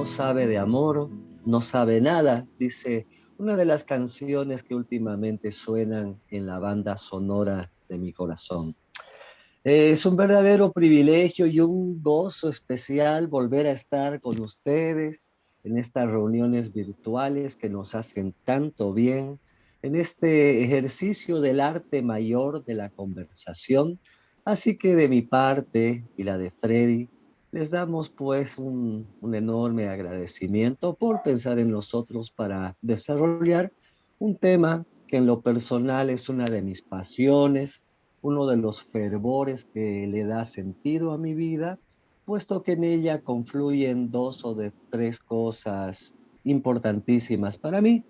sabe de amor, no sabe nada, dice una de las canciones que últimamente suenan en la banda sonora de mi corazón. Es un verdadero privilegio y un gozo especial volver a estar con ustedes en estas reuniones virtuales que nos hacen tanto bien, en este ejercicio del arte mayor de la conversación. Así que de mi parte y la de Freddy, les damos pues un enorme agradecimiento por pensar en nosotros para desarrollar un tema que en lo personal es una de mis pasiones, uno de los fervores que le da sentido a mi vida, puesto que en ella confluyen dos o de tres cosas importantísimas para mí: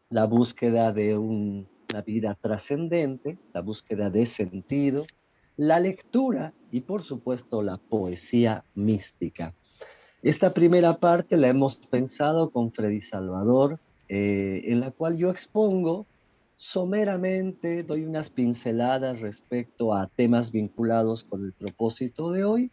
la búsqueda de una vida trascendente, la búsqueda de sentido, la lectura y por supuesto la poesía mística. Esta primera parte la hemos pensado con Freddy Salvador, en la cual yo expongo someramente, doy unas pinceladas respecto a temas vinculados con el propósito de hoy,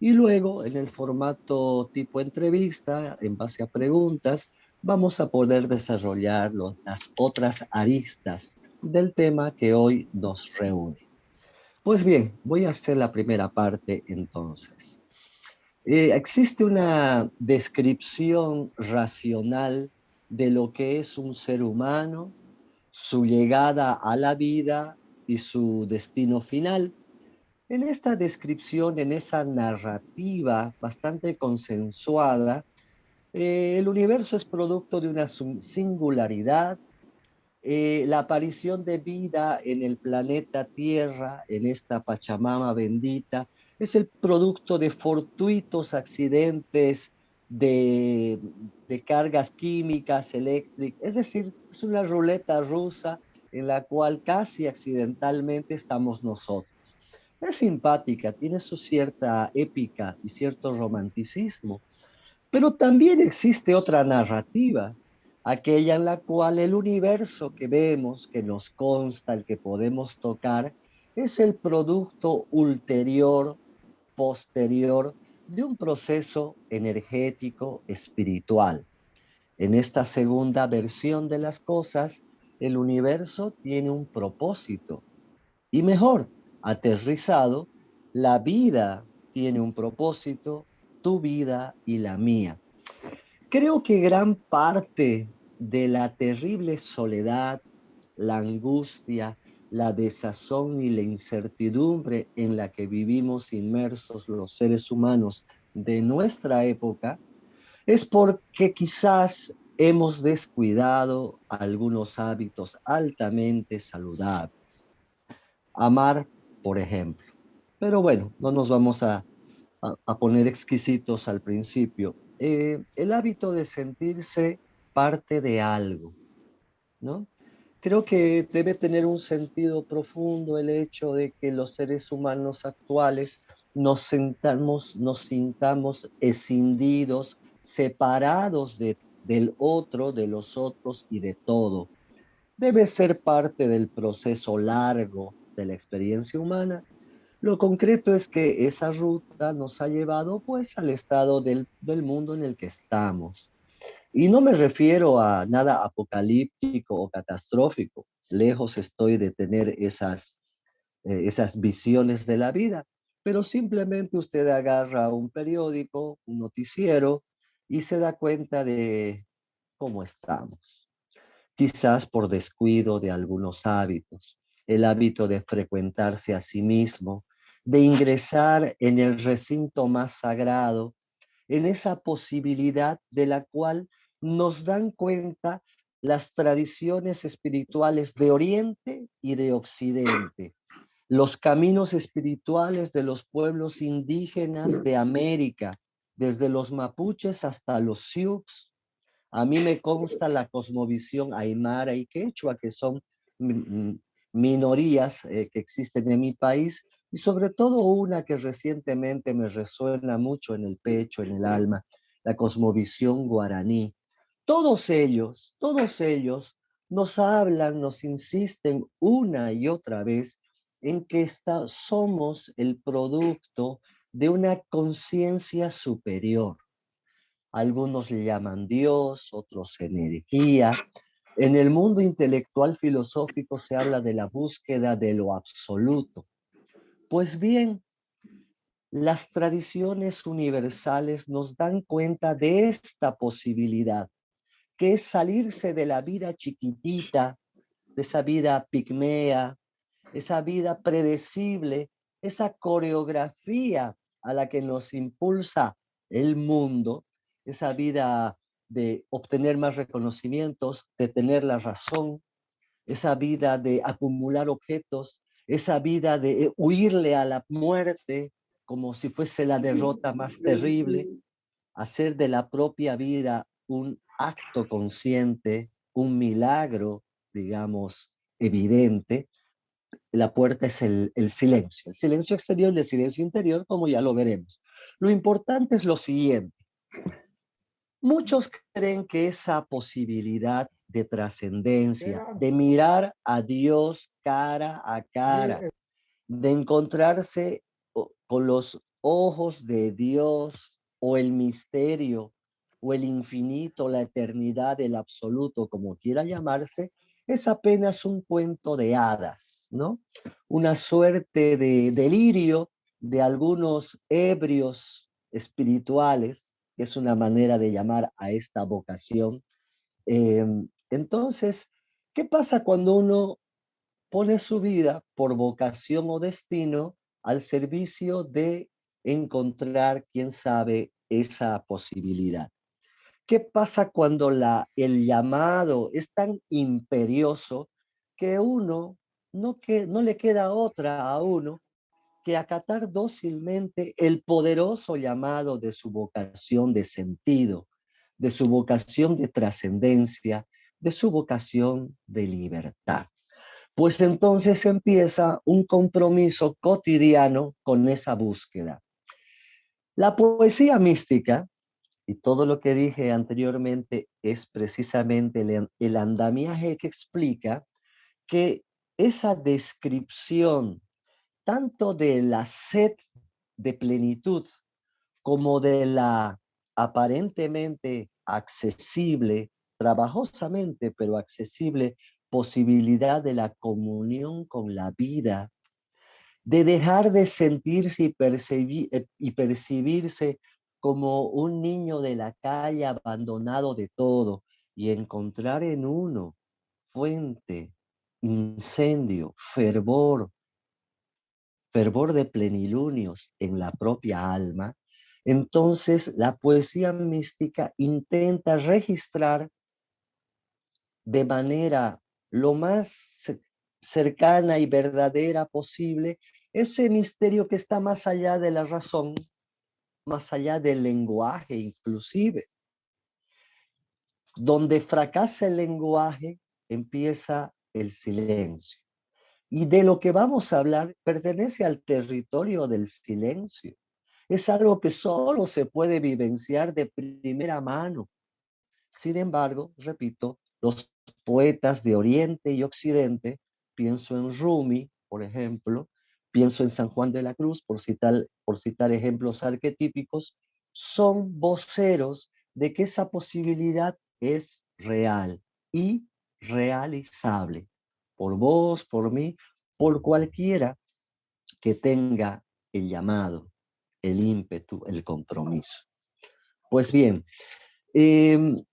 y luego en el formato tipo entrevista, en base a preguntas, vamos a poder desarrollar las otras aristas del tema que hoy nos reúne. Pues bien, voy a hacer la primera parte entonces. Existe una descripción racional de lo que es un ser humano, su llegada a la vida y su destino final. En esta descripción, en esa narrativa bastante consensuada, el universo es producto de una singularidad. La aparición de vida en el planeta Tierra, en esta Pachamama bendita, es el producto de fortuitos accidentes de, de cargas químicas, eléctricas, es decir, es una ruleta rusa en la cual casi accidentalmente estamos nosotros. Es simpática, tiene su cierta épica y cierto romanticismo, pero también existe otra narrativa, aquella en la cual el universo que vemos, que nos consta, el que podemos tocar, es el producto ulterior, posterior, de un proceso energético espiritual. En esta segunda versión de las cosas, el universo tiene un propósito. Y mejor, aterrizado, la vida tiene un propósito, tu vida y la mía. Creo que gran parte de la terrible soledad, la angustia, la desazón y la incertidumbre en la que vivimos inmersos los seres humanos de nuestra época es porque quizás hemos descuidado algunos hábitos altamente saludables. Amar, por ejemplo. Pero bueno, no nos vamos a poner exquisitos al principio. El hábito de sentirse parte de algo, ¿no? Creo que debe tener un sentido profundo el hecho de que los seres humanos actuales nos sintamos escindidos, separados del otro, de los otros y de todo. Debe ser parte del proceso largo de la experiencia humana. Lo concreto es que esa ruta nos ha llevado pues al estado del mundo en el que estamos. Y no me refiero a nada apocalíptico o catastrófico. Lejos estoy de tener esas visiones de la vida. Pero simplemente usted agarra un periódico, un noticiero y se da cuenta de cómo estamos. Quizás por descuido de algunos hábitos, el hábito de frecuentarse a sí mismo, de ingresar en el recinto más sagrado, en esa posibilidad de la cual nos dan cuenta las tradiciones espirituales de Oriente y de Occidente, los caminos espirituales de los pueblos indígenas de América, desde los mapuches hasta los sioux. A mí me consta la cosmovisión aymara y quechua, que son minorías que existen en mi país, y sobre todo una que recientemente me resuena mucho en el pecho, en el alma, la cosmovisión guaraní. Todos ellos nos hablan, nos insisten una y otra vez en que somos el producto de una conciencia superior. algunos le llaman Dios, otros energía. En el mundo intelectual filosófico se habla de la búsqueda de lo absoluto. Pues bien, las tradiciones universales nos dan cuenta de esta posibilidad, que es salirse de la vida chiquitita, de esa vida pigmea, esa vida predecible, esa coreografía a la que nos impulsa el mundo, esa vida de obtener más reconocimientos, de tener la razón, esa vida de acumular objetos, esa vida de huirle a la muerte como si fuese la derrota más terrible, hacer de la propia vida un acto consciente, un milagro, digamos, evidente. La puerta es el silencio exterior y el silencio interior, como ya lo veremos. Lo importante es lo siguiente. Muchos creen que esa posibilidad de trascendencia, de mirar a Dios cara a cara, de encontrarse con los ojos de Dios o el misterio o el infinito, la eternidad, el absoluto, como quiera llamarse, es apenas un cuento de hadas, ¿no? Una suerte de delirio de algunos ebrios espirituales, que es una manera de llamar a esta vocación. Eh, entonces, ¿qué pasa cuando uno pone su vida por vocación o destino al servicio de encontrar, quién sabe, esa posibilidad? ¿Qué pasa cuando el llamado es tan imperioso que no le queda otra a uno que acatar dócilmente el poderoso llamado de su vocación de sentido, de su vocación de trascendencia, de su vocación de libertad? Pues entonces empieza un compromiso cotidiano con esa búsqueda. La poesía mística, y todo lo que dije anteriormente es precisamente el andamiaje que explica que esa descripción tanto de la sed de plenitud como de la aparentemente accesible, trabajosamente, pero accesible posibilidad de la comunión con la vida, de dejar de sentirse y percibirse como un niño de la calle abandonado de todo y encontrar en uno fuente, incendio, fervor de plenilunios en la propia alma. Entonces la poesía mística intenta registrar de manera lo más cercana y verdadera posible ese misterio que está más allá de la razón, más allá del lenguaje inclusive. Donde fracasa el lenguaje, empieza el silencio. Y de lo que vamos a hablar pertenece al territorio del silencio. Es algo que solo se puede vivenciar de primera mano. Sin embargo, repito, los poetas de Oriente y Occidente, pienso en Rumi, por ejemplo, pienso en San Juan de la Cruz, por citar ejemplos arquetípicos, son voceros de que esa posibilidad es real y realizable por vos, por mí, por cualquiera que tenga el llamado, el ímpetu, el compromiso. Pues bien,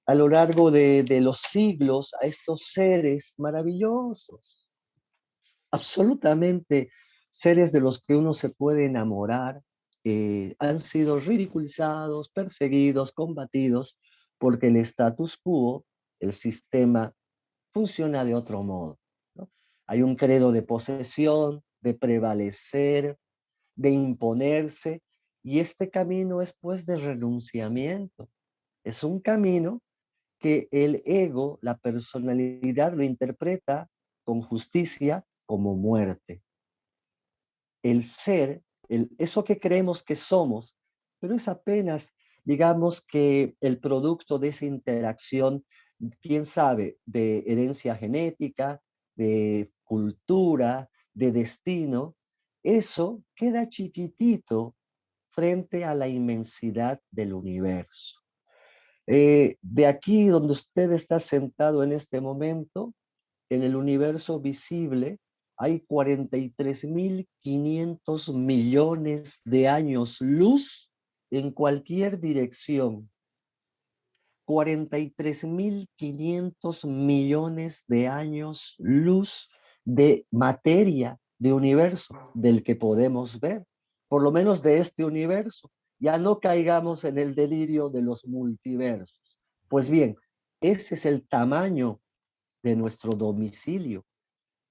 a lo largo de los siglos, a estos seres maravillosos, absolutamente seres de los que uno se puede enamorar, han sido ridiculizados, perseguidos, combatidos, porque el status quo, el sistema, funciona de otro modo, ¿no? Hay un credo de posesión, de prevalecer, de imponerse, y este camino es pues de renunciamiento. Es un camino que el ego, la personalidad, lo interpreta con justicia como muerte. El ser, eso que creemos que somos, pero es apenas, digamos que el producto de esa interacción, quién sabe, de herencia genética, de cultura, de destino, eso queda chiquitito frente a la inmensidad del universo. De aquí donde usted está sentado en este momento, en el universo visible, hay 43.500 millones de años luz en cualquier dirección. 43.500 millones de años luz de materia, de universo, del que podemos ver, por lo menos de este universo. Ya no caigamos en el delirio de los multiversos. Pues bien, ese es el tamaño de nuestro domicilio.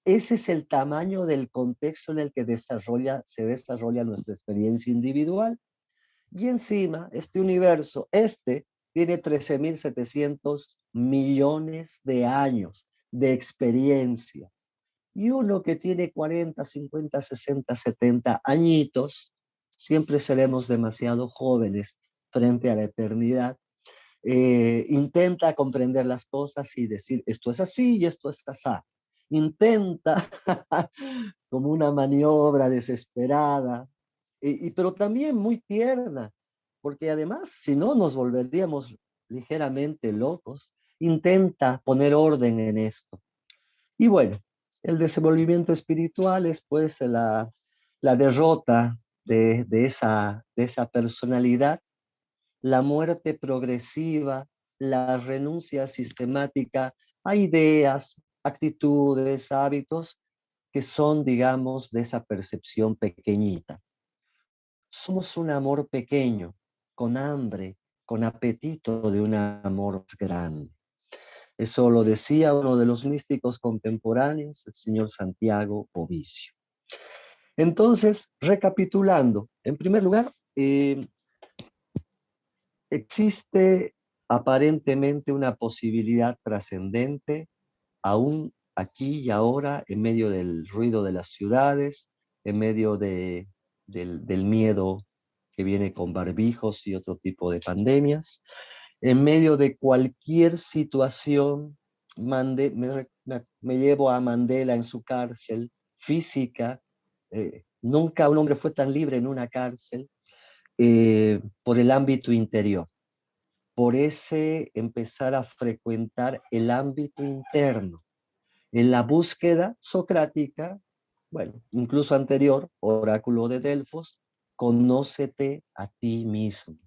Ese es el tamaño del contexto en el que se desarrolla nuestra experiencia individual. Y encima, este universo, tiene 13.700 millones de años de experiencia. Y uno que tiene 40, 50, 60, 70 añitos, siempre seremos demasiado jóvenes frente a la eternidad. Intenta comprender las cosas y decir, esto es así y esto es así. Intenta, como una maniobra desesperada, pero también muy tierna, porque además, si no, nos volveríamos ligeramente locos. Intenta poner orden en esto. Y bueno, el desenvolvimiento espiritual es pues la derrota de esa personalidad, la muerte progresiva, la renuncia sistemática a ideas, actitudes, hábitos que son, digamos, de esa percepción pequeñita. Somos un amor pequeño, con hambre, con apetito de un amor grande. Eso lo decía uno de los místicos contemporáneos, el señor Santiago Bovicio. Entonces, recapitulando, en primer lugar, existe aparentemente una posibilidad trascendente, aún aquí y ahora, en medio del ruido de las ciudades, en medio del miedo que viene con barbijos y otro tipo de pandemias, en medio de cualquier situación. Me llevo a Mandela en su cárcel física. Nunca un hombre fue tan libre en una cárcel, por el ámbito interior, por ese empezar a frecuentar el ámbito interno, en la búsqueda socrática, bueno, incluso anterior, oráculo de Delfos, conócete a ti mismo.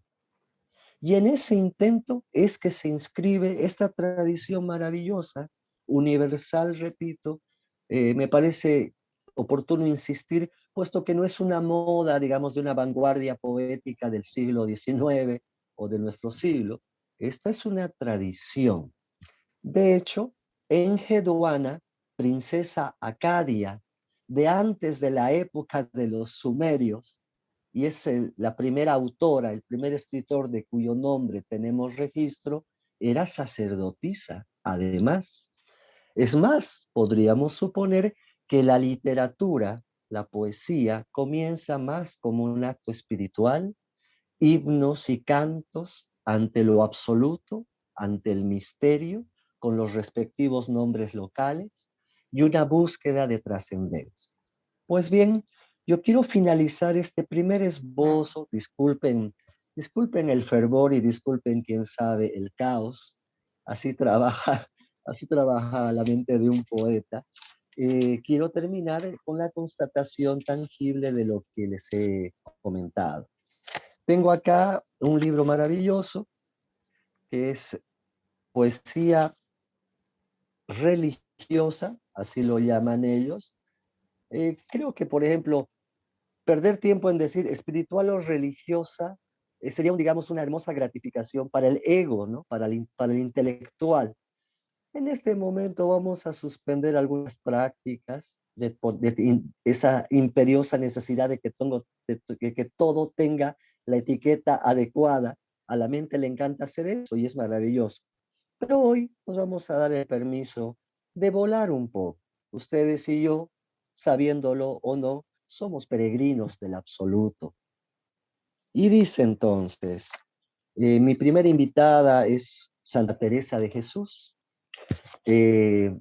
Y en ese intento es que se inscribe esta tradición maravillosa, universal, repito. Me parece oportuno insistir, puesto que no es una moda, digamos, de una vanguardia poética del siglo XIX o de nuestro siglo. Esta es una tradición. De hecho, Enheduanna, princesa acadia, de antes de la época de los sumerios, y es la primera autora, el primer escritor de cuyo nombre tenemos registro, era sacerdotisa, además. Es más, podríamos suponer que la literatura, la poesía, comienza más como un acto espiritual, himnos y cantos ante lo absoluto, ante el misterio, con los respectivos nombres locales, y una búsqueda de trascendencia. Pues bien, yo quiero finalizar este primer esbozo, disculpen el fervor y disculpen, quién sabe, el caos. Así trabaja, así trabaja la mente de un poeta. Quiero terminar con la constatación tangible de lo que les he comentado. Tengo acá un libro maravilloso que es poesía religiosa, así lo llaman ellos. Creo que, por ejemplo, perder tiempo en decir espiritual o religiosa sería, digamos, una hermosa gratificación para el ego, ¿no? Para el intelectual. En este momento vamos a suspender algunas prácticas de esa imperiosa necesidad de que todo tenga la etiqueta adecuada. A la mente le encanta hacer eso y es maravilloso. Pero hoy nos vamos a dar el permiso de volar un poco. Ustedes y yo, sabiéndolo o no, somos peregrinos del absoluto. Y dice entonces, mi primera invitada es Santa Teresa de Jesús. Eh,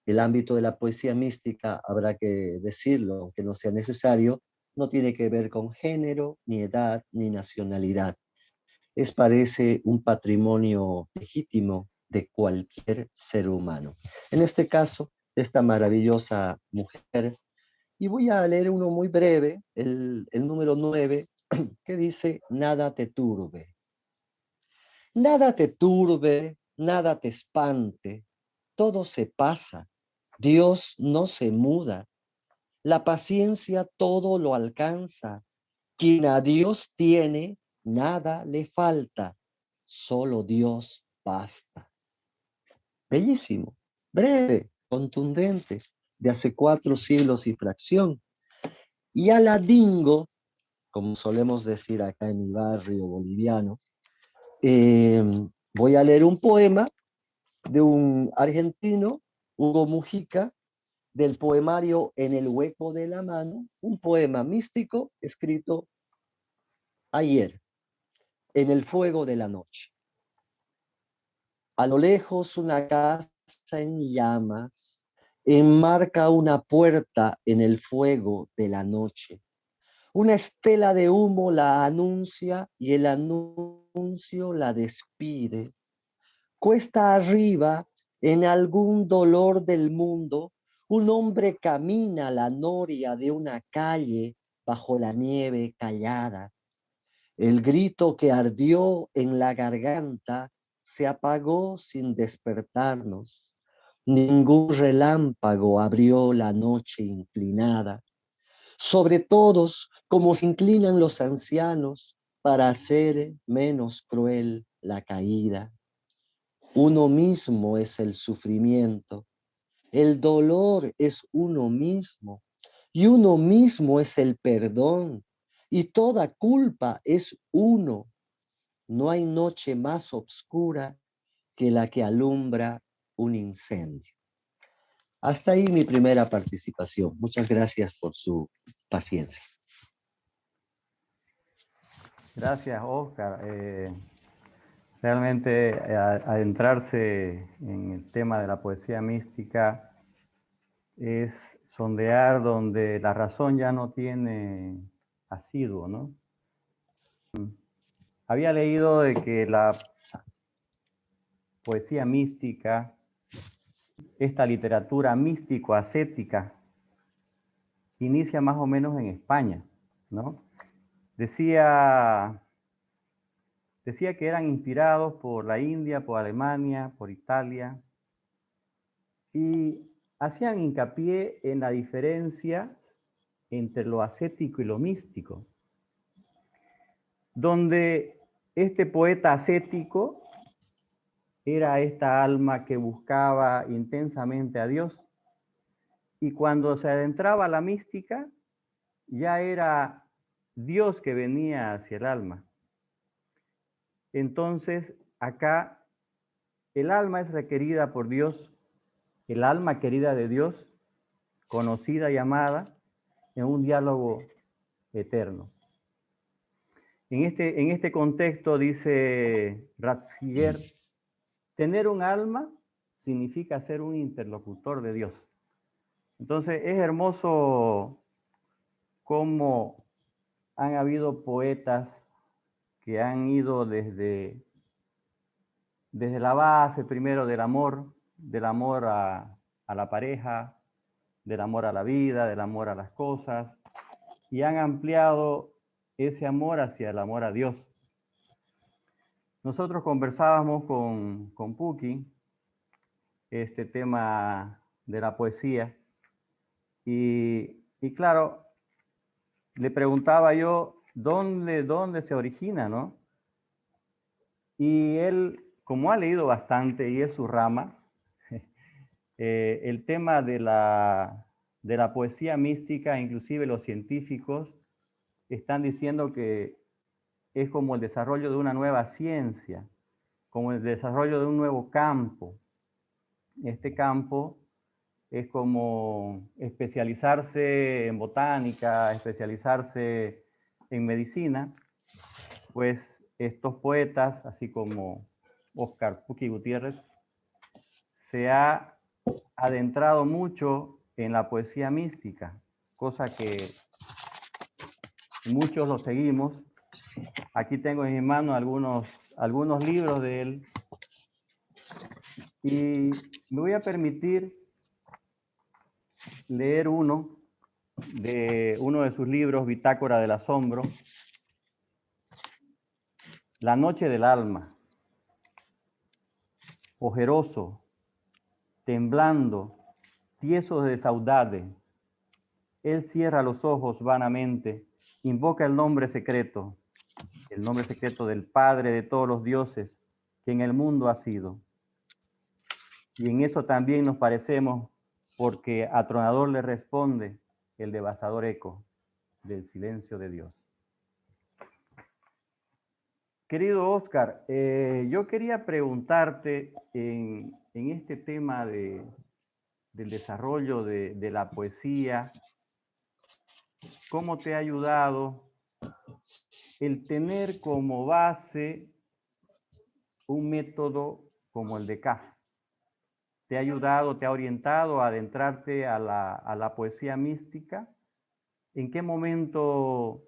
el ámbito de la poesía mística, habrá que decirlo, aunque no sea necesario, no tiene que ver con género, ni edad, ni nacionalidad. parece un patrimonio legítimo de cualquier ser humano. En este caso, de esta maravillosa mujer. Y voy a leer uno muy breve, el número 9, que dice, nada te turbe. Nada te turbe, nada te espante, todo se pasa. Dios no se muda. La paciencia todo lo alcanza. Quien a Dios tiene, nada le falta. Solo Dios basta. Bellísimo, breve, contundente, de hace 4 siglos y fracción. Y a la dingo, como solemos decir acá en mi barrio boliviano, eh, voy a leer un poema de un argentino, Hugo Mujica, del poemario En el hueco de la mano, un poema místico escrito ayer, en el fuego de la noche. A lo lejos una casa en llamas enmarca una puerta en el fuego de la noche. Una estela de humo la anuncia y el anuncio la despide. Cuesta arriba, en algún dolor del mundo, un hombre camina la noria de una calle bajo la nieve callada. El grito que ardió en la garganta se apagó sin despertarnos. Ningún relámpago abrió la noche inclinada. Sobre todos, como se inclinan los ancianos para hacer menos cruel la caída. Uno mismo es el sufrimiento, el dolor es uno mismo, y uno mismo es el perdón, y toda culpa es uno. No hay noche más oscura que la que alumbra un incendio. Hasta ahí mi primera participación. Muchas gracias por su paciencia. Gracias, Oscar. Realmente adentrarse en el tema de la poesía mística es sondear donde la razón ya no tiene asiduo, ¿no? Había leído de que la poesía mística, esta literatura místico-ascética, inicia más o menos en España, ¿no? Decía que eran inspirados por la India, por Alemania, por Italia, y hacían hincapié en la diferencia entre lo ascético y lo místico, donde este poeta ascético era esta alma que buscaba intensamente a Dios, y cuando se adentraba a la mística, ya era Dios que venía hacia el alma. Entonces, acá el alma es requerida por Dios, el alma querida de Dios, conocida y amada, en un diálogo eterno. En este contexto, dice Ratzinger, tener un alma significa ser un interlocutor de Dios. Entonces, es hermoso cómo han habido poetas que han ido desde la base primero del amor a la pareja, del amor a la vida, del amor a las cosas, y han ampliado ese amor hacia el amor a Dios. Nosotros conversábamos con Puki este tema de la poesía, y claro, le preguntaba yo dónde se origina, ¿no? Y él, como ha leído bastante y es su rama, el tema de la poesía mística, inclusive los científicos están diciendo que es como el desarrollo de una nueva ciencia, como el desarrollo de un nuevo campo. Este campo es como especializarse en botánica, especializarse en medicina, pues estos poetas, así como Oscar Puki Gutiérrez, se ha adentrado mucho en la poesía mística, cosa que muchos lo seguimos Aquí tengo en mi mano algunos libros de él y me voy a permitir leer uno de sus libros, Bitácora del Asombro, La noche del alma. Ojeroso, temblando, tieso de saudade, él cierra los ojos vanamente, invoca el nombre secreto del Padre de todos los dioses que en el mundo ha sido. Y en eso también nos parecemos, porque atronador le responde el devastador eco del silencio de Dios. Querido Oscar, yo quería preguntarte en este tema del desarrollo de la poesía, ¿cómo te ha ayudado el tener como base un método como el de CAF? ¿Te ha ayudado, te ha orientado a adentrarte a la poesía mística? ¿En qué momento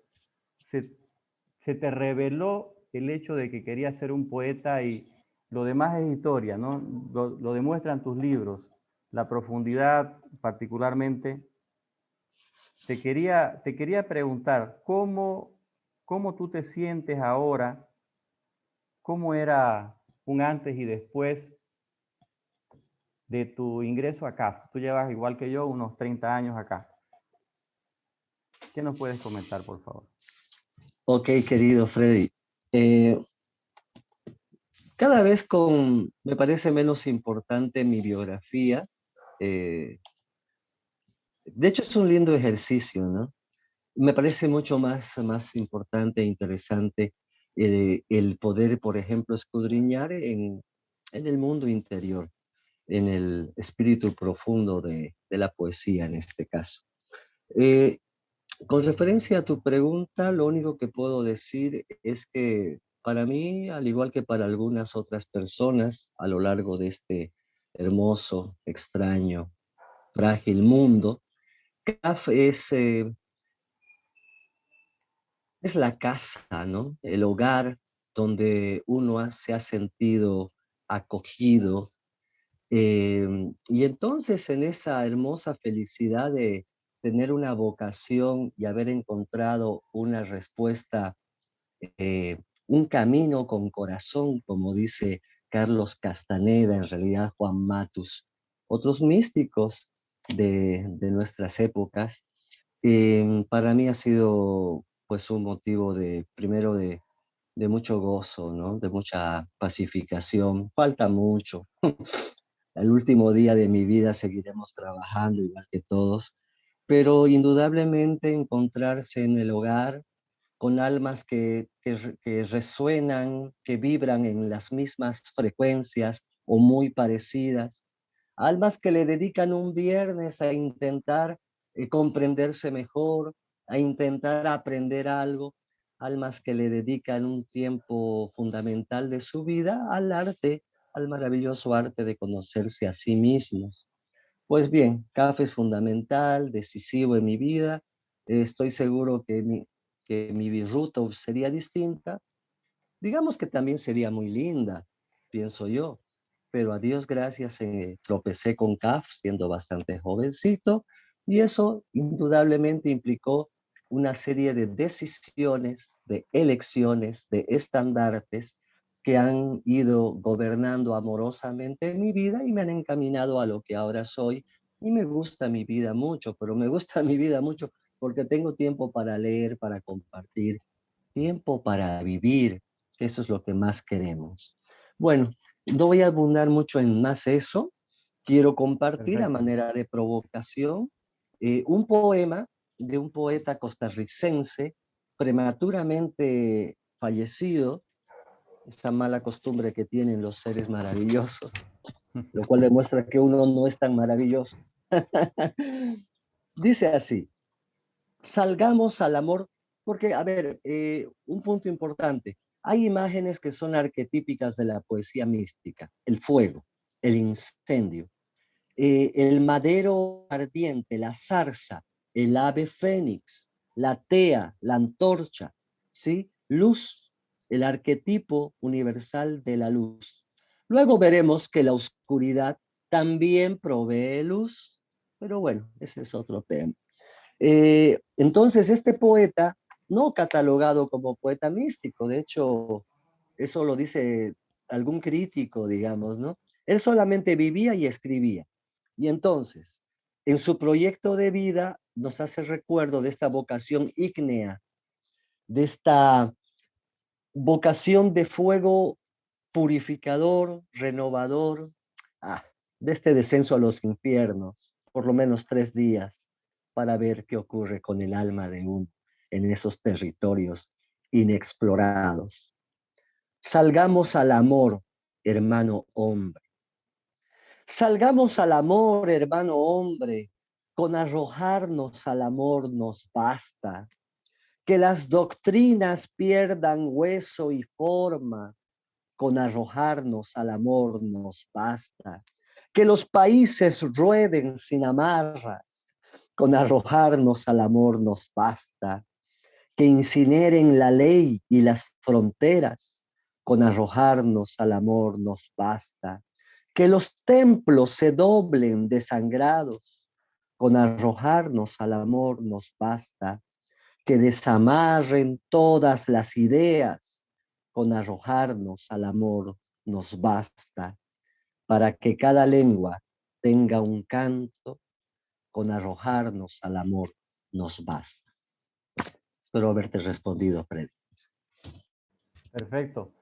se te reveló el hecho de que querías ser un poeta y lo demás es historia, ¿no? Lo demuestran tus libros, la profundidad particularmente. Te quería preguntar, ¿cómo tú te sientes ahora? ¿Cómo era un antes y después de tu ingreso acá? Tú llevas, igual que yo, unos 30 años acá. ¿Qué nos puedes comentar, por favor? Ok, querido Freddy. Eh, Cada vez me parece menos importante mi biografía. eh, de hecho, es un lindo ejercicio, ¿no? Me parece mucho más importante e interesante el poder, por ejemplo, escudriñar en el mundo interior, en el espíritu profundo de la poesía en este caso. Eh, con referencia a tu pregunta, lo único que puedo decir es que para mí, al igual que para algunas otras personas a lo largo de este hermoso, extraño, frágil mundo, CAF es la casa, ¿no? El hogar donde se ha sentido acogido. Y entonces en esa hermosa felicidad de tener una vocación y haber encontrado una respuesta, un camino con corazón, como dice Carlos Castaneda, en realidad Juan Matus, otros místicos de nuestras épocas, para mí ha sido pues un motivo primero de mucho gozo, ¿no? De mucha pacificación. Falta mucho. El último día de mi vida seguiremos trabajando igual que todos, pero indudablemente encontrarse en el hogar con almas que resuenan, que vibran en las mismas frecuencias o muy parecidas, almas que le dedican un viernes a intentar comprenderse mejor, a intentar aprender algo, almas que le dedican un tiempo fundamental de su vida al arte, al maravilloso arte de conocerse a sí mismos. Pues bien, café es fundamental, decisivo en mi vida. Estoy seguro que mi ruta sería distinta. Digamos que también sería muy linda, pienso yo. Pero a Dios gracias, tropecé con CAF siendo bastante jovencito y eso indudablemente implicó una serie de decisiones, de elecciones, de estandartes que han ido gobernando amorosamente mi vida y me han encaminado a lo que ahora soy. Y me gusta mi vida mucho, pero me gusta mi vida mucho porque tengo tiempo para leer, para compartir, tiempo para vivir, que eso es lo que más queremos. Bueno, no voy a abundar mucho en más eso. Quiero compartir a Perfecto. manera de provocación un poema de un poeta costarricense prematuramente fallecido, esa mala costumbre que tienen los seres maravillosos, lo cual demuestra que uno no es tan maravilloso. Dice así: salgamos al amor, porque, a ver, un punto importante, hay imágenes que son arquetípicas de la poesía mística: el fuego, el incendio, el madero ardiente, la zarza, el ave fénix, la tea, la antorcha, ¿sí? luz, el arquetipo universal de la luz. Luego veremos que la oscuridad también provee luz, pero bueno, ese es otro tema. Entonces, este poeta, no catalogado como poeta místico, de hecho, eso lo dice algún crítico, digamos, ¿no? Él solamente vivía y escribía. Y entonces, en su proyecto de vida, nos hace recuerdo de esta vocación ígnea, de esta vocación de fuego purificador, renovador, ah, de este descenso a los infiernos, por lo menos 3 días, para ver qué ocurre con el alma de uno en esos territorios inexplorados. Salgamos al amor, hermano hombre. Salgamos al amor, hermano hombre. Con arrojarnos al amor nos basta. Que las doctrinas pierdan hueso y forma. Con arrojarnos al amor nos basta. Que los países rueden sin amarras. Con arrojarnos al amor nos basta. Que incineren la ley y las fronteras. Con arrojarnos al amor nos basta. Que los templos se doblen desangrados. Con arrojarnos al amor nos basta. Que desamarren todas las ideas. Con arrojarnos al amor nos basta. Para que cada lengua tenga un canto, con arrojarnos al amor nos basta. Espero haberte respondido, Fred. Perfecto.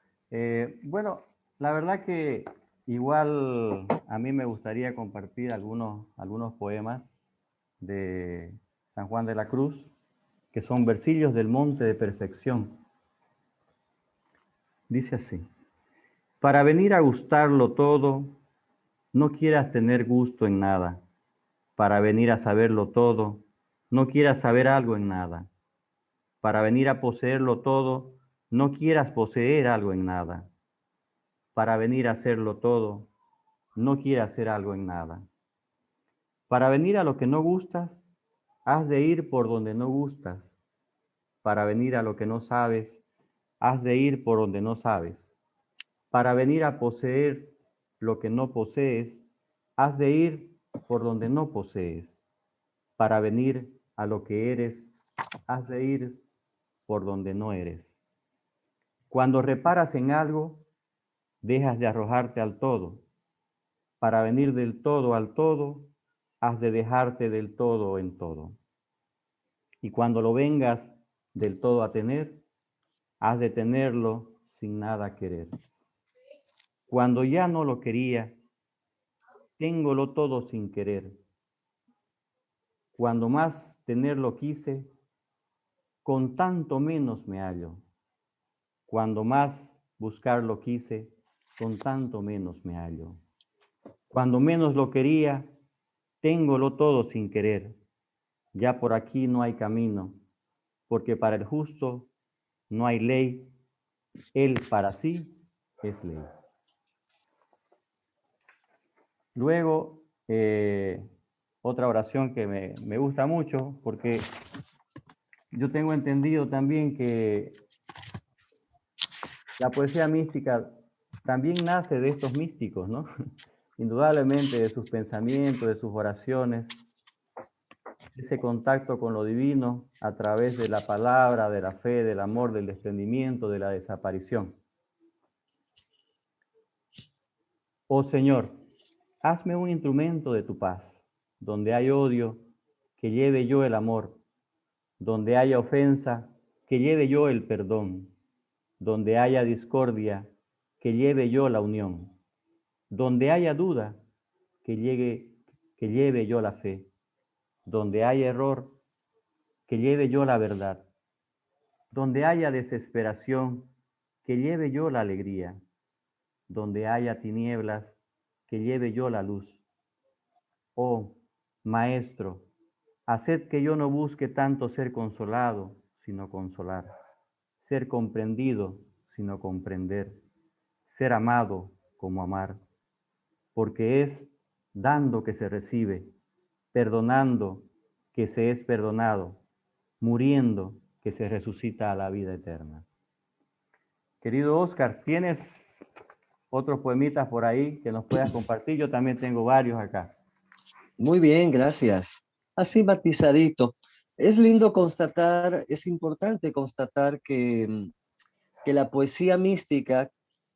Bueno, la verdad que igual a mí me gustaría compartir algunos poemas de San Juan de la Cruz, que son versillos del Monte de Perfección. Dice así: para venir a gustarlo todo, no quieras tener gusto en nada. Para venir a saberlo todo, no quieras saber algo en nada. Para venir a poseerlo todo, no quieras poseer algo en nada. Para venir a hacerlo todo, no quieras hacer algo en nada. Para venir a lo que no gustas, has de ir por donde no gustas. Para venir a lo que no sabes, has de ir por donde no sabes. Para venir a poseer lo que no posees, has de ir por donde no posees. Para venir a lo que eres, has de ir por donde no eres. Cuando reparas en algo, dejas de arrojarte al todo. Para venir del todo al todo, has de dejarte del todo en todo. Y cuando lo vengas del todo a tener, has de tenerlo sin nada querer. Cuando ya no lo quería, téngolo todo sin querer. Cuando más tenerlo quise, con tanto menos me hallo. Cuando más buscarlo quise, con tanto menos me hallo. Cuando menos lo quería, téngolo todo sin querer. Ya por aquí no hay camino, porque para el justo no hay ley, él para sí es ley. Luego, otra oración que me gusta mucho, porque yo tengo entendido también que la poesía mística también nace de estos místicos, ¿no? Indudablemente de sus pensamientos, de sus oraciones, ese contacto con lo divino a través de la palabra, de la fe, del amor, del desprendimiento, de la desaparición. Oh Señor, hazme un instrumento de tu paz. Donde hay odio, que lleve yo el amor. Donde haya ofensa, que lleve yo el perdón. Donde haya discordia, que lleve yo la unión. Donde haya duda, que lleve yo la fe. Donde haya error, que lleve yo la verdad. Donde haya desesperación, que lleve yo la alegría. Donde haya tinieblas, que lleve yo la luz. Oh, Maestro, haced que yo no busque tanto ser consolado, sino consolar. Ser comprendido, sino comprender. Ser amado como amar. Porque es dando que se recibe, perdonando que se es perdonado, muriendo que se resucita a la vida eterna. Querido Oscar, ¿tienes otros poemitas por ahí que nos puedas compartir? Yo también tengo varios acá. Muy bien, gracias. Así matizadito. Es lindo constatar, es importante constatar que la poesía mística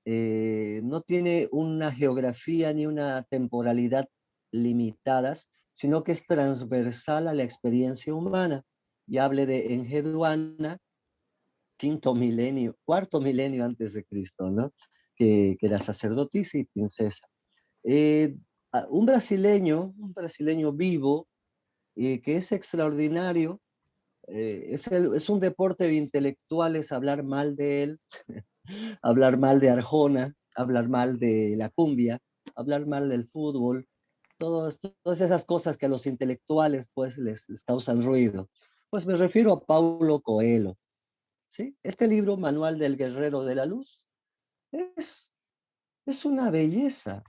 no tiene una geografía ni una temporalidad limitadas, sino que es transversal a la experiencia humana. Y hable de Enheduanna, quinto milenio, cuarto milenio antes de Cristo, ¿no? Que era sacerdotisa y princesa. Eh, un brasileño vivo, que es extraordinario, es un deporte de intelectuales hablar mal de él, hablar mal de Arjona, hablar mal de la cumbia, hablar mal del fútbol, todas esas cosas que a los intelectuales pues les causan ruido. Pues me refiero a Paulo Coelho, ¿sí? Este libro, Manual del Guerrero de la Luz, es, es una belleza.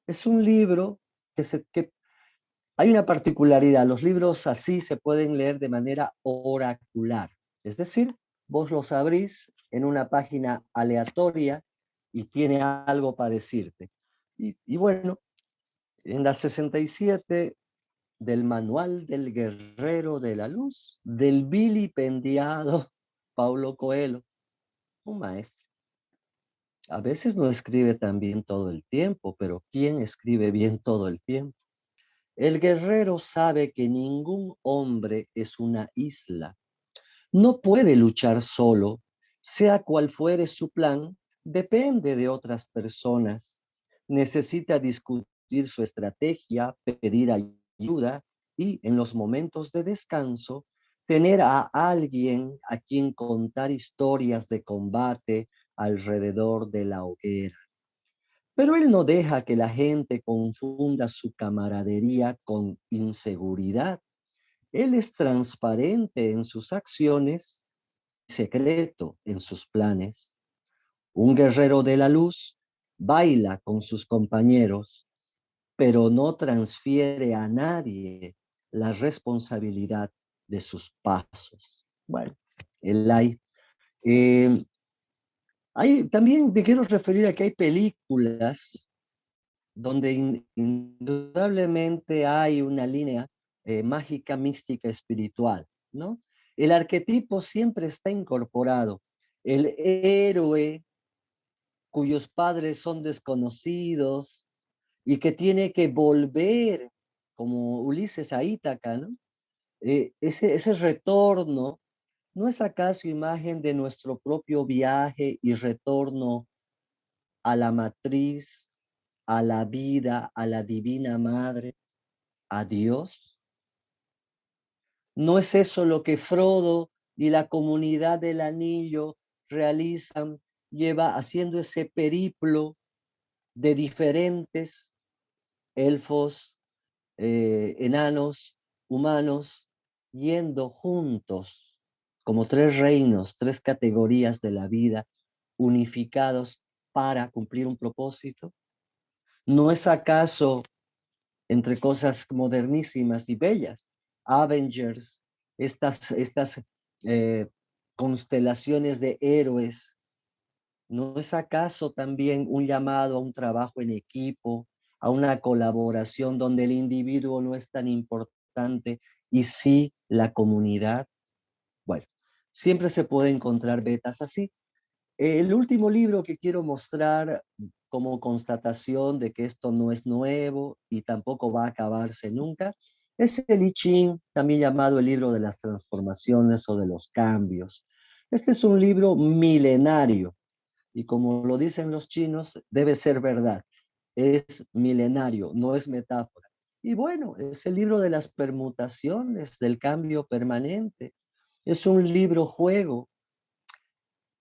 Es un libro que hay una particularidad. Los libros así se pueden leer de manera oracular. Es decir, vos los abrís en una página aleatoria y tiene algo para decirte. Y bueno, en la 67 del Manual del Guerrero de la Luz, del vilipendiado Paulo Coelho, un maestro. A veces no escribe tan bien todo el tiempo, pero ¿quién escribe bien todo el tiempo? El guerrero sabe que ningún hombre es una isla. No puede luchar solo, sea cual fuere su plan, depende de otras personas. Necesita discutir su estrategia, pedir ayuda y, en los momentos de descanso, tener a alguien a quien contar historias de combate alrededor de la hoguera. Pero él no deja que la gente confunda su camaradería con inseguridad. Él es transparente en sus acciones, secreto en sus planes. Un guerrero de la luz baila con sus compañeros, pero no transfiere a nadie la responsabilidad de sus pasos. Bueno, el hay. Eh, también me quiero referir a que hay películas donde indudablemente hay una línea mágica, mística, espiritual, ¿no? El arquetipo siempre está incorporado. El héroe cuyos padres son desconocidos y que tiene que volver, como Ulises a Ítaca, ¿no? Ese retorno, ¿no es acaso imagen de nuestro propio viaje y retorno a la matriz, a la vida, a la divina madre, a Dios? ¿No es eso lo que Frodo y la comunidad del anillo realizan, lleva haciendo ese periplo de diferentes elfos, enanos, humanos, yendo juntos como tres reinos, tres categorías de la vida, unificados para cumplir un propósito? ¿No es acaso, entre cosas modernísimas y bellas, Avengers, estas eh, constelaciones de héroes? ¿No es acaso también un llamado a un trabajo en equipo, a una colaboración donde el individuo no es tan importante y sí la comunidad? Bueno, siempre se puede encontrar vetas así. El último libro que quiero mostrar como constatación de que esto no es nuevo y tampoco va a acabarse nunca es el I Ching, también llamado el libro de las transformaciones o de los cambios. Este es un libro milenario y, como lo dicen los chinos, debe ser verdad. Es milenario, no es metáfora. Y bueno, es el libro de las permutaciones, del cambio permanente. Es un libro juego.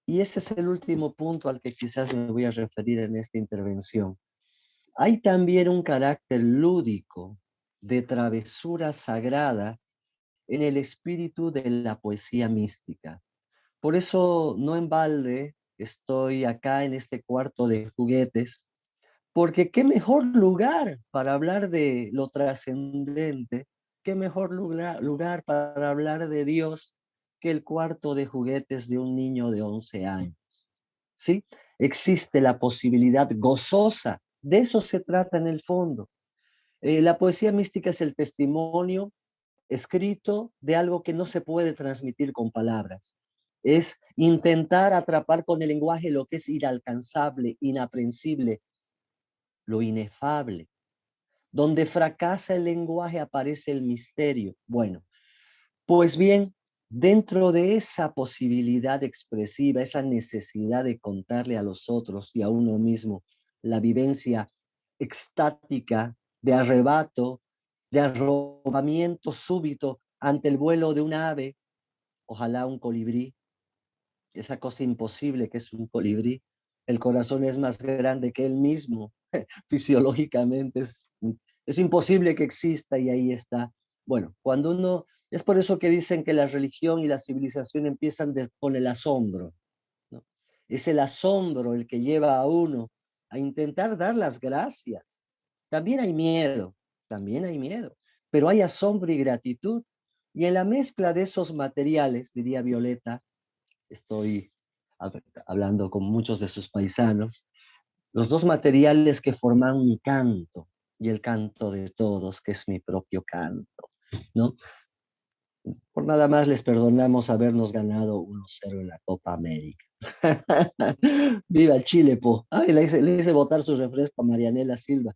Y ese es el último punto al que quizás me voy a referir en esta intervención. Hay también un carácter lúdico, de travesura sagrada, en el espíritu de la poesía mística. Por eso, no en balde, estoy acá en este cuarto de juguetes, porque qué mejor lugar para hablar de lo trascendente, qué mejor lugar para hablar de Dios que el cuarto de juguetes de un niño de 11 años. ¿sí? Existe la posibilidad gozosa, de eso se trata en el fondo. La poesía mística es el testimonio escrito de algo que no se puede transmitir con palabras. Es intentar atrapar con el lenguaje lo que es inalcanzable, inaprensible, lo inefable. Donde fracasa el lenguaje aparece el misterio. Bueno, pues bien, dentro de esa posibilidad expresiva, esa necesidad de contarle a los otros y a uno mismo la vivencia extática, de arrebato, de arrobamiento súbito ante el vuelo de un ave, ojalá un colibrí, esa cosa imposible que es un colibrí. El corazón es más grande que él mismo, fisiológicamente es imposible que exista y ahí está. Bueno, cuando uno, es por eso que dicen que la religión y la civilización empiezan con el asombro, ¿no? Es el asombro el que lleva a uno a intentar dar las gracias. También hay miedo, pero hay asombro y gratitud. Y en la mezcla de esos materiales, diría Violeta, estoy hablando con muchos de sus paisanos, los dos materiales que forman mi canto y el canto de todos, que es mi propio canto, ¿no? Por nada más les perdonamos habernos ganado 1-0 en la Copa América. Viva el Chile, po. Ay, le hice botar su refresco a Marianela Silva.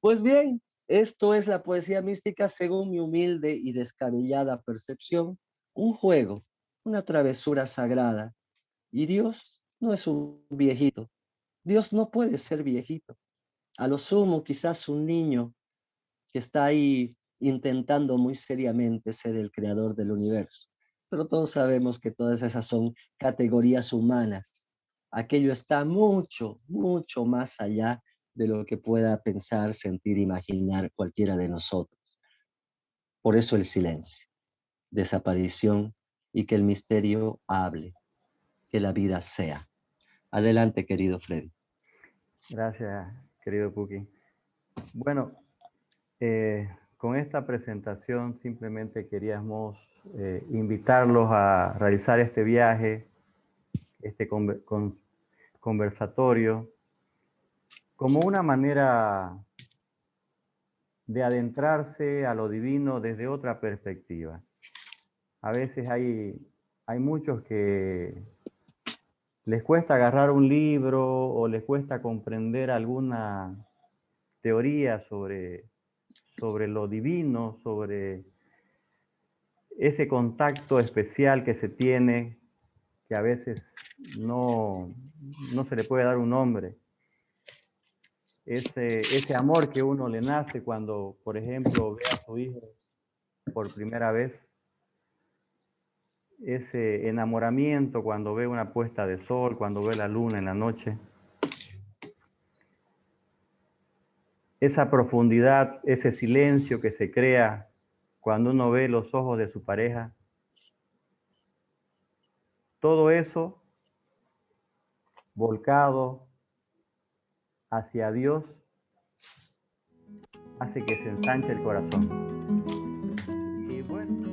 Pues bien, esto es la poesía mística según mi humilde y descabellada percepción, un juego, una travesura sagrada. Y Dios no es un viejito. Dios no puede ser viejito. A lo sumo, quizás un niño que está ahí intentando muy seriamente ser el creador del universo. Pero todos sabemos que todas esas son categorías humanas. Aquello está mucho, mucho más allá de lo que pueda pensar, sentir, imaginar cualquiera de nosotros. Por eso el silencio, desaparición y que el misterio hable, que la vida sea. Adelante, querido Freddy. Gracias, querido Puki. Bueno, con esta presentación simplemente queríamos invitarlos a realizar este viaje, este conversatorio, como una manera de adentrarse a lo divino desde otra perspectiva. A veces hay muchos que les cuesta agarrar un libro o les cuesta comprender alguna teoría sobre lo divino, sobre ese contacto especial que se tiene, que a veces no se le puede dar un nombre. Ese amor que uno le nace cuando, por ejemplo, ve a su hijo por primera vez, ese enamoramiento cuando ve una puesta de sol, cuando ve la luna en la noche, esa profundidad, ese silencio que se crea cuando uno ve los ojos de su pareja, todo eso volcado hacia Dios hace que se ensanche el corazón. Y bueno,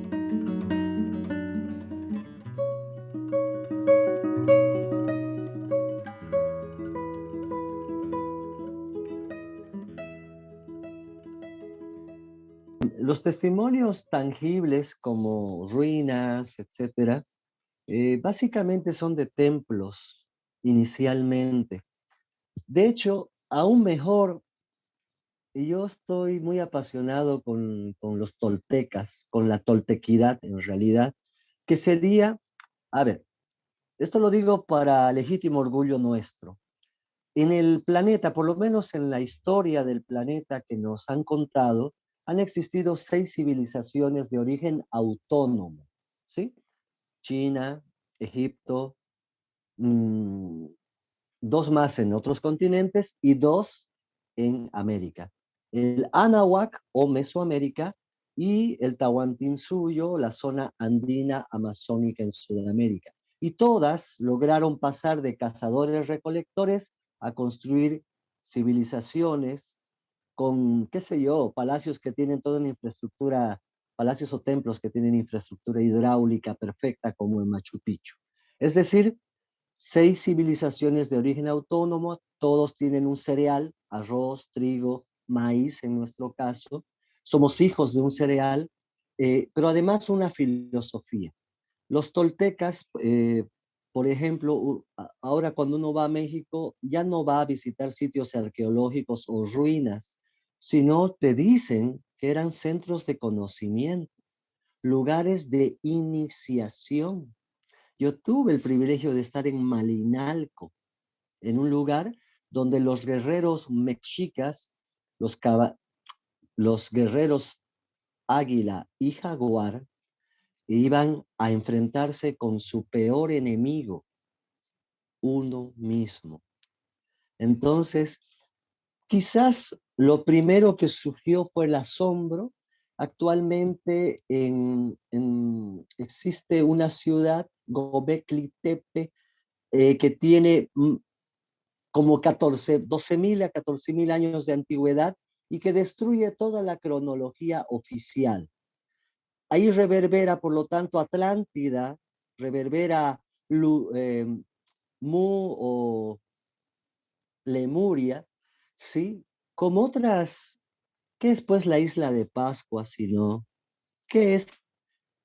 los testimonios tangibles como ruinas, etcétera, básicamente son de templos inicialmente. De hecho, aún mejor, yo estoy muy apasionado con los toltecas, con la toltequidad en realidad, que sería, a ver, esto lo digo para legítimo orgullo nuestro. En el planeta, por lo menos en la historia del planeta que nos han contado, han existido 6 civilizaciones de origen autónomo, ¿sí? China, Egipto, 2 más en otros continentes y 2 en América. El Anáhuac o Mesoamérica y el Tahuantinsuyo, la zona andina amazónica en Sudamérica. Y todas lograron pasar de cazadores-recolectores a construir civilizaciones con, qué sé yo, palacios que tienen toda una infraestructura, palacios o templos que tienen infraestructura hidráulica perfecta como en Machu Picchu. Es decir, 6 civilizaciones de origen autónomo, todos tienen un cereal, arroz, trigo, maíz en nuestro caso. Somos hijos de un cereal, pero además una filosofía. Los toltecas, por ejemplo, ahora cuando uno va a México, ya no va a visitar sitios arqueológicos o ruinas, sino te dicen que eran centros de conocimiento, lugares de iniciación. Yo tuve el privilegio de estar en Malinalco, en un lugar donde los guerreros mexicas, los, los guerreros águila y jaguar, iban a enfrentarse con su peor enemigo, uno mismo. Entonces, quizás lo primero que surgió fue el asombro. Actualmente existe una ciudad, Gobekli Tepe, que tiene como 12.000 a 14.000 años de antigüedad y que destruye toda la cronología oficial. Ahí reverbera, por lo tanto, Atlántida, reverbera Mu o Lemuria, ¿sí? Como otras, ¿qué es pues la isla de Pascua, sino? ¿Qué es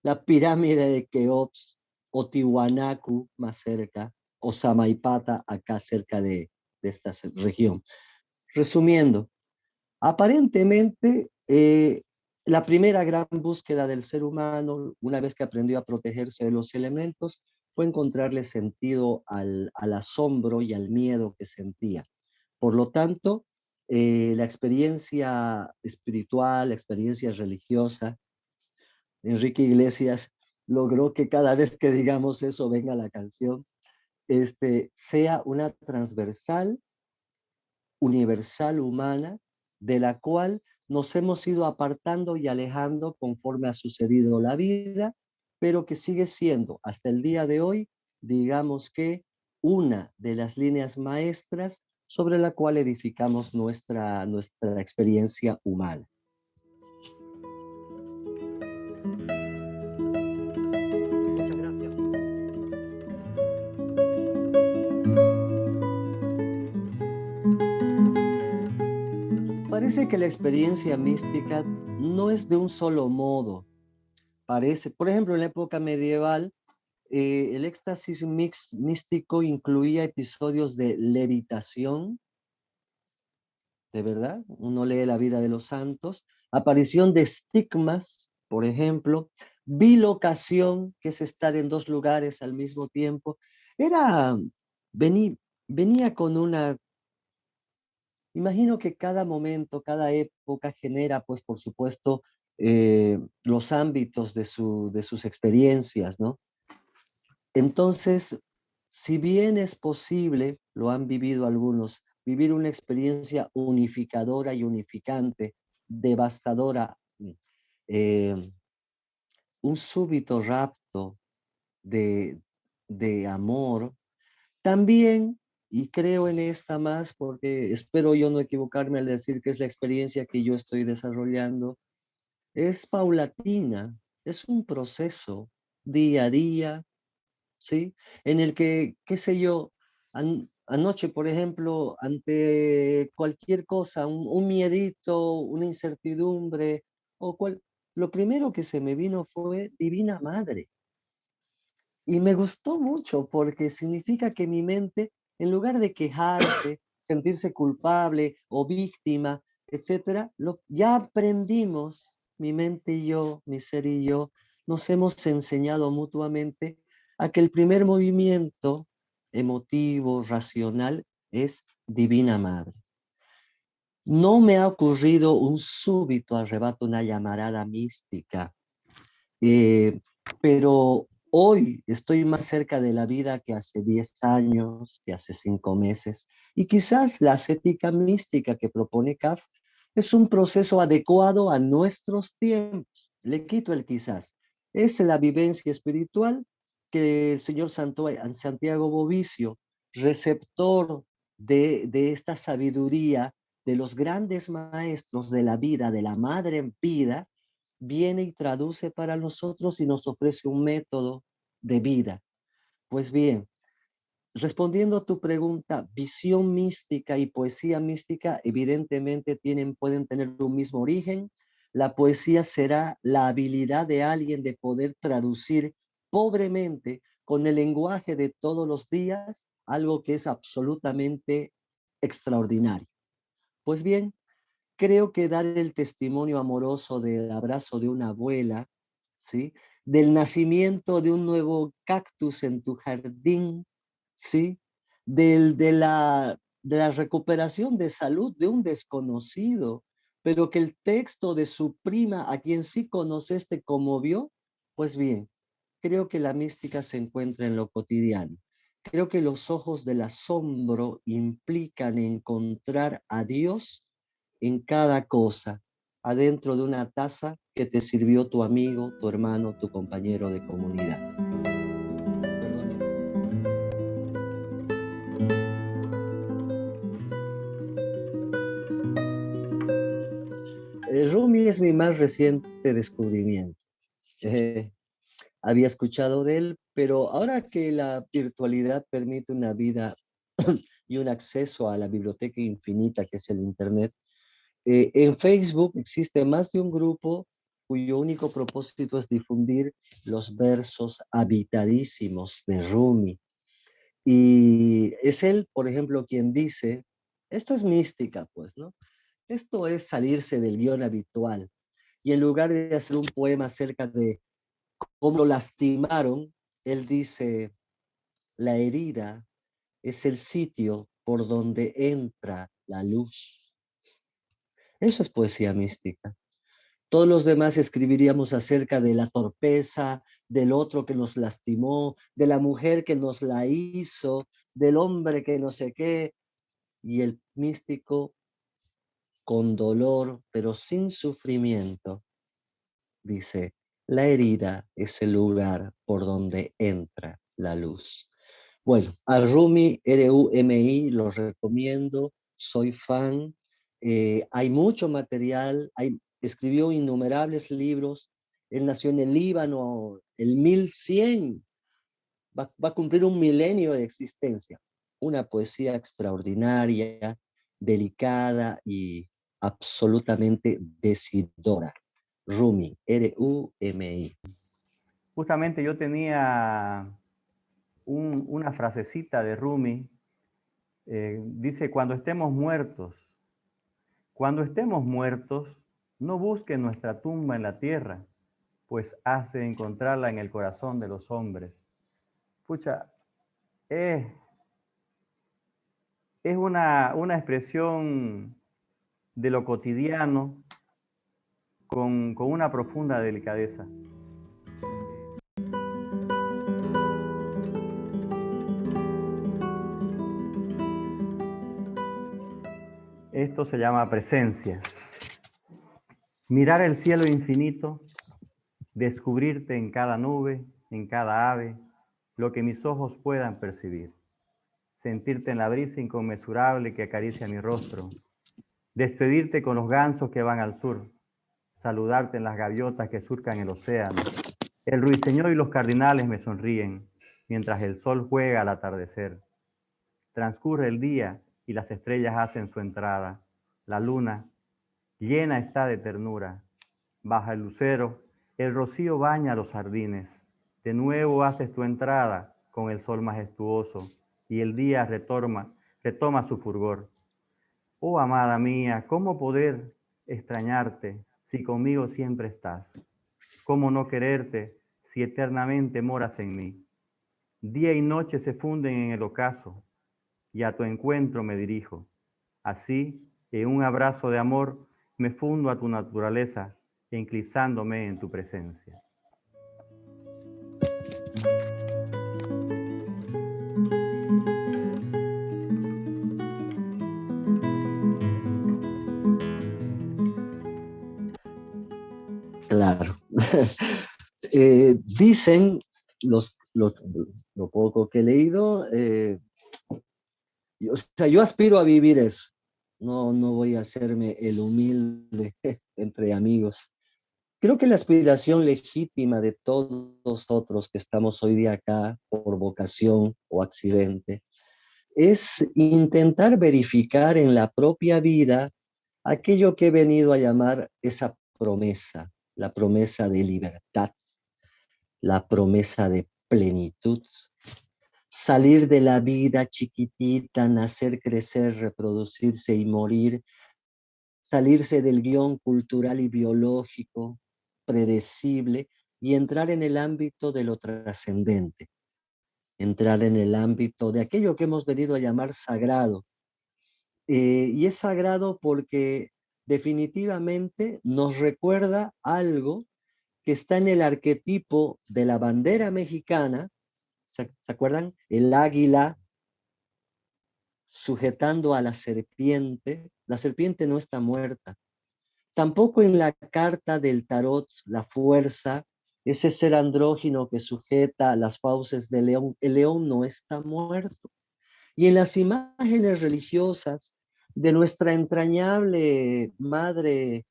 la pirámide de Keops o Tiwanaku más cerca, o Samaipata acá cerca de esta región? Resumiendo, aparentemente la primera gran búsqueda del ser humano, una vez que aprendió a protegerse de los elementos, fue encontrarle sentido al asombro y al miedo que sentía. Por lo tanto, la experiencia espiritual, la experiencia religiosa, Enrique Iglesias logró que cada vez que digamos eso venga la canción, sea una transversal, universal, humana, de la cual nos hemos ido apartando y alejando conforme ha sucedido la vida, pero que sigue siendo hasta el día de hoy, digamos que una de las líneas maestras sobre la cual edificamos nuestra experiencia humana. Muchas gracias. Parece que la experiencia mística no es de un solo modo. Parece, por ejemplo, en la época medieval, el éxtasis místico incluía episodios de levitación, de verdad, uno lee la vida de los santos, aparición de estigmas, por ejemplo, bilocación, que es estar en dos lugares al mismo tiempo. Era, venía con una, imagino que cada momento, cada época genera, pues por supuesto, los ámbitos de sus experiencias, ¿no? Entonces, si bien es posible, lo han vivido algunos, vivir una experiencia unificadora y unificante, devastadora, eh, un súbito rapto de, de amor, también, y creo en esta más porque espero yo no equivocarme al decir que es la experiencia que yo estoy desarrollando, es paulatina, es un proceso día a día, ¿sí? En el que, qué sé yo, anoche, por ejemplo, ante cualquier cosa, un miedito, una incertidumbre, o lo primero que se me vino fue Divina Madre. Y me gustó mucho porque significa que mi mente, en lugar de quejarse, sentirse culpable o víctima, etcétera, ya aprendimos, mi mente y yo, mi ser y yo, nos hemos enseñado mutuamente a que el primer movimiento emotivo, racional, es Divina Madre. No me ha ocurrido un súbito arrebato, una llamarada mística, eh, pero hoy estoy más cerca de la vida que hace 10 años, que hace 5 meses, y quizás la ascética mística que propone CAF es un proceso adecuado a nuestros tiempos. Le quito el quizás. Es la vivencia espiritual que el señor Santiago Bovicio, receptor de esta sabiduría de los grandes maestros de la vida, de la madre en vida, viene y traduce para nosotros y nos ofrece un método de vida. Pues bien, respondiendo a tu pregunta, visión mística y poesía mística evidentemente pueden tener un mismo origen. La poesía será la habilidad de alguien de poder traducir pobremente con el lenguaje de todos los días algo que es absolutamente extraordinario. Pues bien, creo que dar el testimonio amoroso del abrazo de una abuela, ¿sí? Del nacimiento de un nuevo cactus en tu jardín, ¿sí? De la recuperación de salud de un desconocido, pero que el texto de su prima, a quien sí conoces, te conmovió. Pues bien, creo que la mística se encuentra en lo cotidiano. Creo que los ojos del asombro implican encontrar a Dios en cada cosa, adentro de una taza que te sirvió tu amigo, tu hermano, tu compañero de comunidad. Perdón. Rumi es mi más reciente descubrimiento. Eh, Había escuchado de él, pero ahora que la virtualidad permite una vida y un acceso a la biblioteca infinita que es el Internet, en Facebook existe más de un grupo cuyo único propósito es difundir los versos habitadísimos de Rumi. Y es él, por ejemplo, quien dice, esto es mística, pues, ¿no? Esto es salirse del guión habitual. Y en lugar de hacer un poema acerca de cómo lo lastimaron, él dice, la herida es el sitio por donde entra la luz. Eso es poesía mística. Todos los demás escribiríamos acerca de la torpeza, del otro que nos lastimó, de la mujer que nos la hizo, del hombre que no sé qué, y el místico con dolor, pero sin sufrimiento, dice, la herida es el lugar por donde entra la luz. Bueno, a Rumi, R-U-M-I, lo recomiendo, soy fan. Hay mucho material, escribió innumerables libros. Él nació en el Líbano, el 1100, va a cumplir un milenio de existencia. Una poesía extraordinaria, delicada y absolutamente decidora. Rumi, R-U-M-I. Justamente yo tenía una frasecita de Rumi, dice, cuando estemos muertos, no busquen nuestra tumba en la tierra, pues has de encontrarla en el corazón de los hombres. Pucha, es, es una expresión de lo cotidiano con una profunda delicadeza. Esto se llama presencia. Mirar el cielo infinito, descubrirte en cada nube, en cada ave, lo que mis ojos puedan percibir. Sentirte en la brisa inconmensurable que acaricia mi rostro. Despedirte con los gansos que van al sur. Saludarte en las gaviotas que surcan el océano. El ruiseñor y los cardinales me sonríen, mientras el sol juega al atardecer. Transcurre el día y las estrellas hacen su entrada. La luna, llena está de ternura. Baja el lucero, el rocío baña los jardines. De nuevo haces tu entrada con el sol majestuoso y el día retoma su fulgor. Oh, amada mía, ¿cómo poder extrañarte si conmigo siempre estás? ¿Cómo no quererte si eternamente moras en mí? Día y noche se funden en el ocaso y a tu encuentro me dirijo. Así, en un abrazo de amor, me fundo a tu naturaleza, eclipsándome en tu presencia. Claro. Dicen los, lo poco que he leído, o sea, yo aspiro a vivir eso. No, no voy a hacerme el humilde entre amigos. Creo que la aspiración legítima de todos nosotros que estamos hoy día acá por vocación o accidente es intentar verificar en la propia vida aquello que he venido a llamar esa promesa, la promesa de libertad, la promesa de plenitud, salir de la vida chiquitita, nacer, crecer, reproducirse y morir, salirse del guión cultural y biológico predecible y entrar en el ámbito de lo trascendente, entrar en el ámbito de aquello que hemos venido a llamar sagrado. Y es sagrado porque definitivamente nos recuerda algo que está en el arquetipo de la bandera mexicana. ¿Se acuerdan? El águila sujetando a la serpiente. La serpiente no está muerta. Tampoco en la carta del tarot, la fuerza, ese ser andrógino que sujeta las fauces del león, el león no está muerto. Y en las imágenes religiosas de nuestra entrañable madre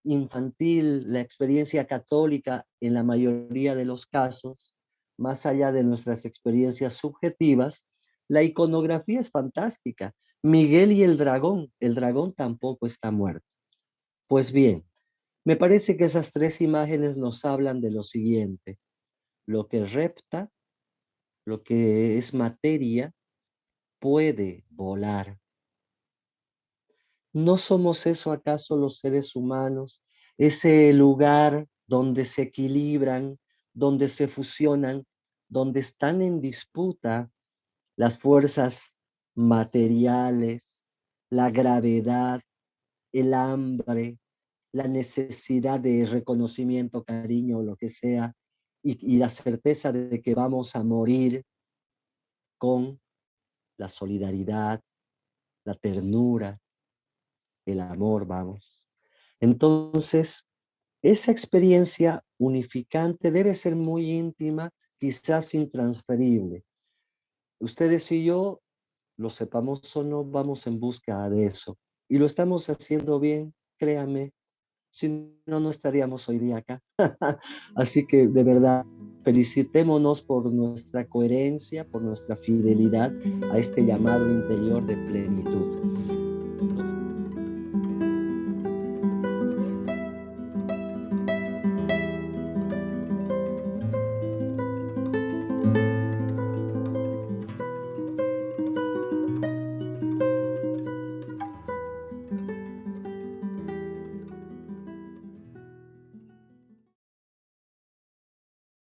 infantil, la experiencia católica en la mayoría de los casos, más allá de nuestras experiencias subjetivas, la iconografía es fantástica. Miguel y el dragón tampoco está muerto. Pues bien, me parece que esas tres imágenes nos hablan de lo siguiente: lo que repta, lo que es materia, puede volar. ¿No somos eso acaso los seres humanos? Ese lugar donde se equilibran, donde se fusionan, donde están en disputa las fuerzas materiales, la gravedad, el hambre, la necesidad de reconocimiento, cariño, lo que sea, y la certeza de que vamos a morir con la solidaridad, la ternura, el amor, vamos. Entonces, esa experiencia unificante debe ser muy íntima, quizás intransferible. Ustedes y yo, lo sepamos o no, vamos en busca de eso. Y lo estamos haciendo bien, créanme. Si no, no estaríamos hoy día acá. Así que de verdad, felicitémonos por nuestra coherencia, por nuestra fidelidad a este llamado interior de plenitud.